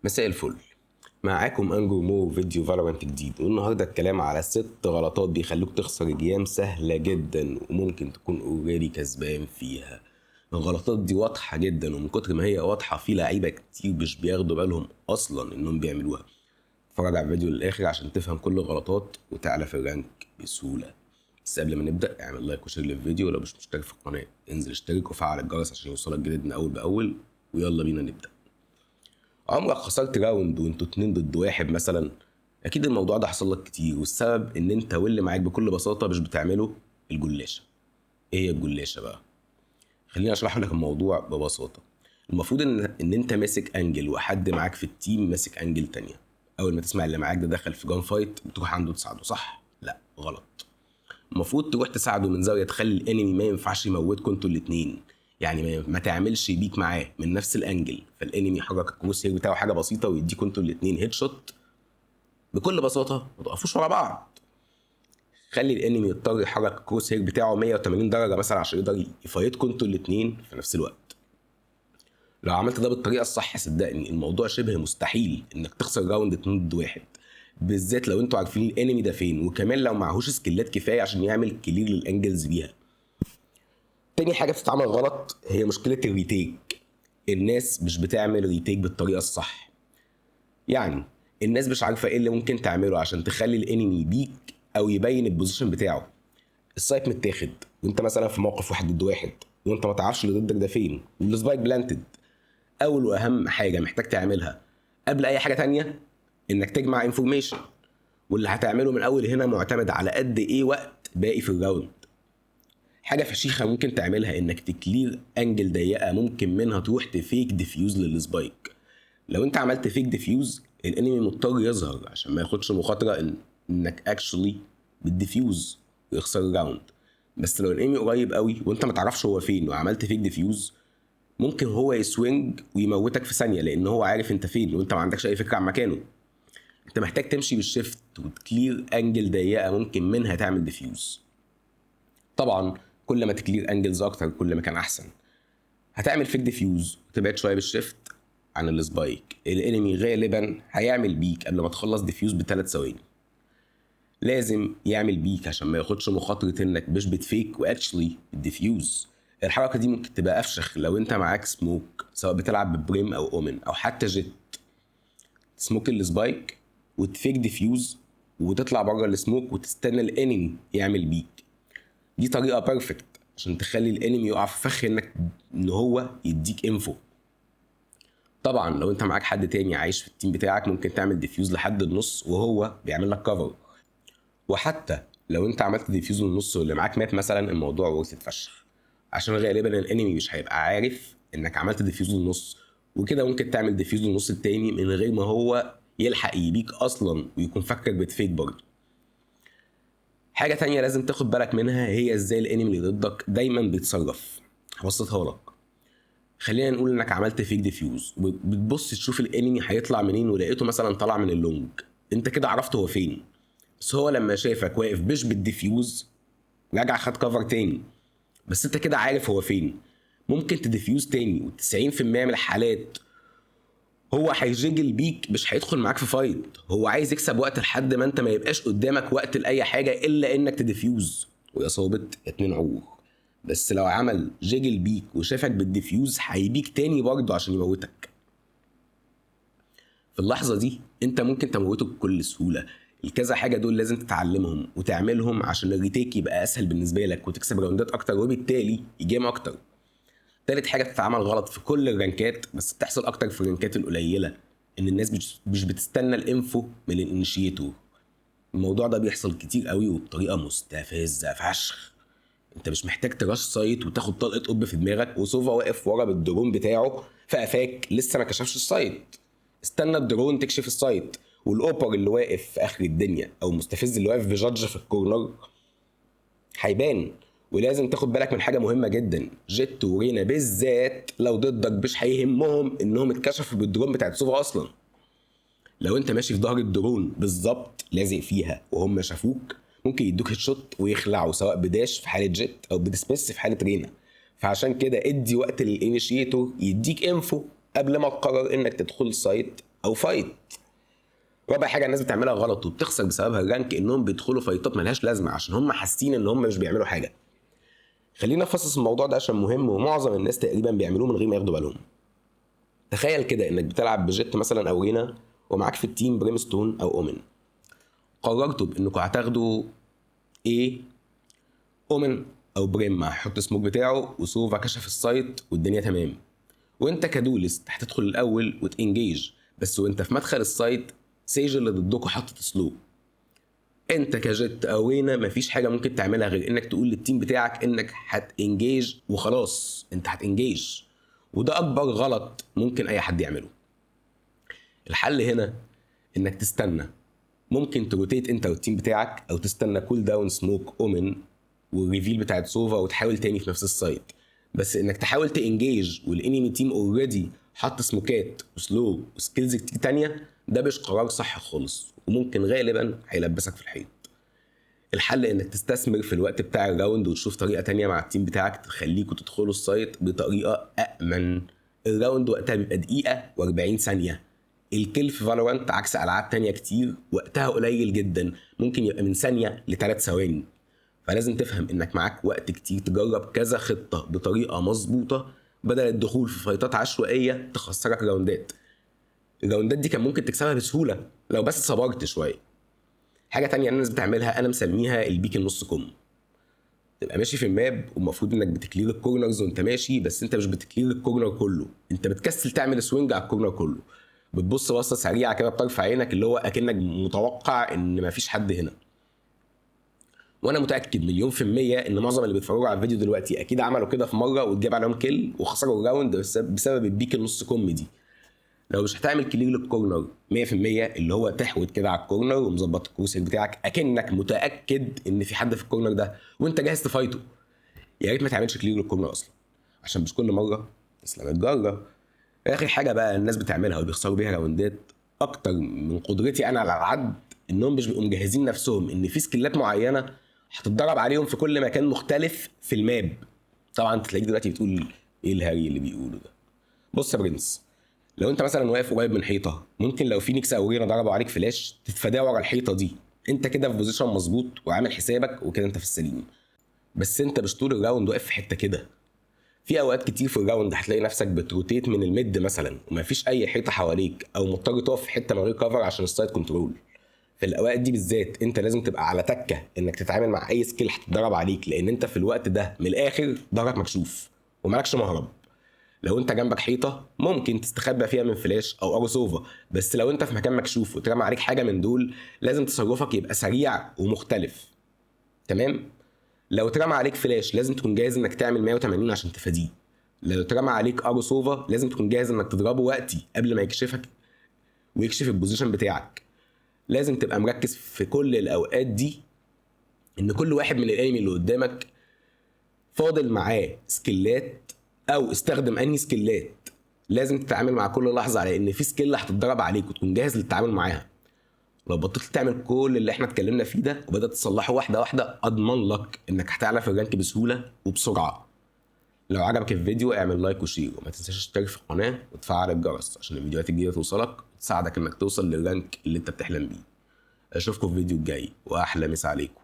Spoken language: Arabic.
مساء الفل. معاكم انجو مو فيديو فالورانت جديد، والنهارده الكلام على 6 غلطات بيخلوك تخسر جيام سهله جدا وممكن تكون اوريدي كسبان فيها. الغلطات دي واضحه جدا، ومن كتر ما هي واضحه في لعيبه كتير مش بياخدوا بالهم اصلا انهم بيعملوها. اتفرج على الفيديو للاخر عشان تفهم كل الغلطات وتعلى في الرانك بسهوله. بس قبل ما نبدا اعمل لايك وشير للفيديو، لو مش مشترك في القناه انزل اشترك وفعل الجرس عشان يوصلك جديد اول باول. ويلا بينا نبدا. عمرك خسرت راوند وانتوا 2 ضد 1 مثلا؟ اكيد الموضوع ده حصل لك كتير، والسبب ان انت واللي معاك بكل بساطه مش بتعمله الجلاشه. ايه هي الجلاشه بقى؟ خليني اشرح لك الموضوع ببساطه. المفروض ان انت ماسك انجل وحد معاك في التيم ماسك انجل تانية. اول ما تسمع اللي معاك ده دخل في جان فايت بتروح عنده تساعده، صح؟ لا، غلط. المفروض تروح تساعده من زاويه تخلي الانمي ما ينفعش يموتكم انتوا الاتنين. يعني ما تعملش بيك معاه من نفس الانجل، فالانمي يحرك الكروس هير بتاعه حاجه بسيطه ويديكوا انتوا الاتنين هيد شوت بكل بساطه، ما تقفوش ورا بعض. خلي الانمي يضطر يحرك الكروس هير بتاعه 180 درجه مثلا عشان يقدر يفايتكم انتوا الاتنين في نفس الوقت. لو عملت ده بالطريقه الصح صدقني الموضوع شبه مستحيل انك تخسر راوند 2 ضد 1، بالذات لو انتوا عارفين الانمي ده فين، وكمان لو معهوش سكيلات كفايه عشان يعمل كلير للانجلز بيها. تاني حاجه بتتعمل غلط هي مشكله الريتيك. الناس مش بتعمل ريتيك بالطريقه الصح. يعني الناس مش عارفه ايه اللي ممكن تعمله عشان تخلي الانمي بيك او يبين البوزيشن بتاعه. السايت متاخد وانت مثلا في موقف 1 ضد 1، وانت ما تعرفش اللي ضدك ده فين، والسبايك بلانتد. اول واهم حاجه محتاج تعملها قبل اي حاجه تانية انك تجمع انفورميشن، واللي هتعمله من اول هنا معتمد على قد ايه وقت باقي في الراوند. حاجه فشيخه ممكن تعملها انك تكلير انجل ضيقه ممكن منها تروح تفيك ديفيوز للسبايك. لو انت عملت فيك ديفيوز الانمي مضطر يظهر عشان ما ياخدش مخاطره انك اكشولي بالديفيوز ويخسر الراوند. بس لو الانمي قريب قوي وانت ما تعرفش هو فين وعملت فيك ديفيوز، ممكن هو يسوينج ويموتك في ثانيه لان هو عارف انت فين وانت ما عندكش اي فكره عن مكانه. انت محتاج تمشي بالشيفت وتكلير انجل ضيقه ممكن منها تعمل ديفيوز. طبعا كل ما تكلير انجلز اكتر كل ما كان احسن. هتعمل فيك ديفيوز وتبعد شويه بالشيفت عن السبايك، الانمي غالبا هيعمل بيك قبل ما تخلص ديفيوز ب3 ثواني. لازم يعمل بيك عشان ما ياخدش مخاطره انك مش بتفيك واكشلي الديفيوز. الحركه دي ممكن تبقى افشخ لو انت معاك سموك، سواء بتلعب ببريم او اومن او حتى جيت. سموك السبايك وتفيك ديفيوز وتطلع بره السموك وتستنى الانمي يعمل بيك. دي طريقه بيرفكت عشان تخلي الانمي يقع في فخ ان هو يديك انفو. طبعا لو انت معاك حد تاني عايش في التيم بتاعك ممكن تعمل ديفيوز لحد النص وهو بيعمل لك كفر. وحتى لو انت عملت ديفيوز للنص واللي معاك مات مثلا الموضوع ورث فشخ، عشان غالبا الانمي مش هيبقى عارف انك عملت ديفيوز للنص، وكده ممكن تعمل ديفيوز للنص التاني من غير ما هو يلحق يبيك اصلا ويكون فكرك بتفيك برضه. حاجه تانية لازم تاخد بالك منها هي ازاي الانمي اللي ضدك دايما بيتصرف. هبسطها لك. خلينا نقول انك عملت فيك ديفيوز وبتبص تشوف الانمي هيطلع منين ولقيته مثلا طلع من اللونج. انت كده عرفت هو فين، بس هو لما شافك واقف مش بالديفيوز رجع خد كفر تاني. بس انت كده عارف هو فين. ممكن تديفيوز تاني و90% من الحالات هو هيجيجل بيك مش هيدخل معاك في فايت. هو عايز يكسب وقت لحد ما انت ما يبقاش قدامك وقت لاي حاجه الا انك تديفيوز ويا صابت 2 عور. بس لو عمل جيجل بيك وشافك بالديفيوز هيبيك تاني برضه عشان يموتك. في اللحظه دي انت ممكن تموته بكل سهوله. الكذا حاجه دول لازم تتعلمهم وتعملهم عشان الريتيك يبقى اسهل بالنسبه لك وتكسب راوندات اكتر وبالتالي يجيم اكتر. تالت حاجه بتتعمل غلط في كل الرانكات بس بتحصل اكتر في الرانكات القليله، ان الناس مش بتستنى الانفو من الانيشيتور. الموضوع ده بيحصل كتير قوي وبطريقه مستفزه فشخ. انت مش محتاج تراش سايت وتاخد طلقه قب في دماغك وسوفا واقف ورا بالدرون بتاعه في قفاك لسه ما كشفش السايت. استنى الدرون تكشف السايت، والاوبر اللي واقف في اخر الدنيا او المستفز اللي واقف بجادج في الكورنر هيبان. ولازم تاخد بالك من حاجه مهمه جدا، جيت ورينا بالذات لو ضدك مش هيهمهم انهم اتكشفوا بالدرون بتاعت سوفا اصلا. لو انت ماشي في ظهر الدرون بالظبط لازق فيها وهم شافوك ممكن يدوك هيد شوت ويخلعوا، سواء بداش في حاله جيت او بدسبيس في حاله رينا. فعشان كده ادي وقت للانيشيتور يديك انفو قبل ما تقرر انك تدخل السايت او فايت. رابع حاجه الناس بتعملها غلط وبتخسر بسببها الرانك، انهم بيدخلوا فايتات ملهاش لازمه عشان هم حاسين ان هم مش بيعملوا حاجه. خلينا نفصص الموضوع ده عشان مهم ومعظم الناس تقريبا بيعملوه من غير ما ياخدوا بالهم. تخيل كده انك بتلعب بجيت مثلا او رينا، ومعاك في التيم بريمستون او اومن. قررتوا بانكم هتاخدوا ايه، اومن او بريم هيحط السموك بتاعه وسوفا كشف السايت والدنيا تمام، وانت كدولست هتدخل الاول وتنجيج، بس وانت في مدخل السايت سيج اللي ضدكوا حطت سلو. انت كجيت او رينا مفيش حاجه ممكن تعملها غير انك تقول للتيم بتاعك انك هتنجيج وخلاص، انت هتنجيج، وده اكبر غلط ممكن اي حد يعمله. الحل هنا انك تستنى، ممكن تروتيت انت والتيم بتاعك، او تستنى كول داون سموك اومن والريفيل بتاعت سوفا وتحاول تاني في نفس السايت. بس انك تحاول تانجيج والانمي تيم اوريدي حط سموكات وسلو وسكيلز كتير تانية، ده مش قرار صح خالص، وممكن غالبا هيلبسك في الحيط. الحل انك تستثمر في الوقت بتاع الراوند وتشوف طريقه تانية مع التيم بتاعك تخليكوا تدخلوا السايت بطريقه امن. الراوند وقتها بيبقى دقيقه و40 ثانيه. الكيل في فالورانت عكس العاب تانية كتير وقتها قليل جدا، ممكن يبقى من ثانيه ل3 ثواني. فلازم تفهم انك معاك وقت كتير تجرب كذا خطه بطريقه مظبوطه، بدل الدخول في فايتات عشوائيه تخسرك راوندات. الراوندات دي كان ممكن تكسبها بسهوله لو بس صبرت شويه. حاجه تانية الناس بتعملها انا مسميها البيك النص كم. تبقى ماشي في الماب والمفروض انك بتكلير الكورنرز وانت ماشي، بس انت مش بتكلير الكورنر كله، انت بتكسل تعمل سوينج على الكورنر كله، بتبص بصه سريعه كده بطرف عينك اللي هو اكنك متوقع ان مفيش حد هنا. وانا متاكد مليون في الميه ان معظم اللي بيتفرجوا على الفيديو دلوقتي اكيد عملوا كده في مره واتجاب عليهم كيل وخسروا الراوند بسبب البيك النص كم دي. لو مش هتعمل كلير للكورنر 100% اللي هو تحوت كده على الكورنر ومظبط الكروسير بتاعك اكنك متاكد ان في حد في الكورنر ده وانت جاهز تفايته، يا ريت ما تعملش كلير للكورنر اصلا، عشان مش كل مره تسلم الجره. اخر حاجه بقى الناس بتعملها وبيخسروا بيها راوندات اكتر من قدرتي انا على العد، انهم مش بيبقوا مجهزين نفسهم ان في سكيلات معينه هتتدرب عليهم في كل مكان مختلف في الماب. طبعا انت تلاقيك دلوقتي بتقول ايه الهري اللي بيقوله ده. بص يا برنس، لو انت مثلا واقف قريب من حيطه، ممكن لو فينيكس او رينا ضربوا عليك فلاش تتفاداه ورا الحيطه دي، انت كده في بوزيشن مظبوط وعامل حسابك وكده انت في السليم. بس انت مش طول الراوند واقف في حته كده، في اوقات كتير في الراوند هتلاقي نفسك بتروتيت من الميد مثلا ومفيش اي حيطه حواليك، او مضطر تقف في حته من غير كفر عشان السايد كنترول. في الاوقات دي بالذات انت لازم تبقى على تكه انك تتعامل مع اي سكيل هتتدرب عليك، لان انت في الوقت ده من الاخر ظهرك مكشوف ومالكش مهرب. لو انت جنبك حيطه ممكن تستخبى فيها من فلاش او اروسوفا، بس لو انت في مكان مكشوف وترمى عليك حاجه من دول لازم تصرفك يبقى سريع ومختلف. تمام؟ لو اترمى عليك فلاش لازم تكون جاهز انك تعمل 180 عشان تفاديه. لو اترمى عليك اروسوفا لازم تكون جاهز انك تضربه وقتي قبل ما يكشفك ويكشف البوزيشن بتاعك. لازم تبقى مركز في كل الاوقات دي ان كل واحد من الانمي اللي قدامك فاضل معاه سكيلات او استخدم انهي سكيلات. لازم تتعامل مع كل لحظه على ان في سكيل هتتدرب عليك وتكون جاهز للتعامل معاها. لو بطلت تعمل كل اللي احنا اتكلمنا فيه ده وبدات تصلحه واحده واحده، اضمن لك انك هتعلى في الرانك بسهوله وبسرعه. لو عجبك الفيديو اعمل لايك وشير، وما تنساش تشترك في القناه وتفعل الجرس عشان الفيديوهات الجديده توصلك وتساعدك انك توصل للرانك اللي انت بتحلم بيه. اشوفكم في الفيديو الجاي واحلى مسا عليكم.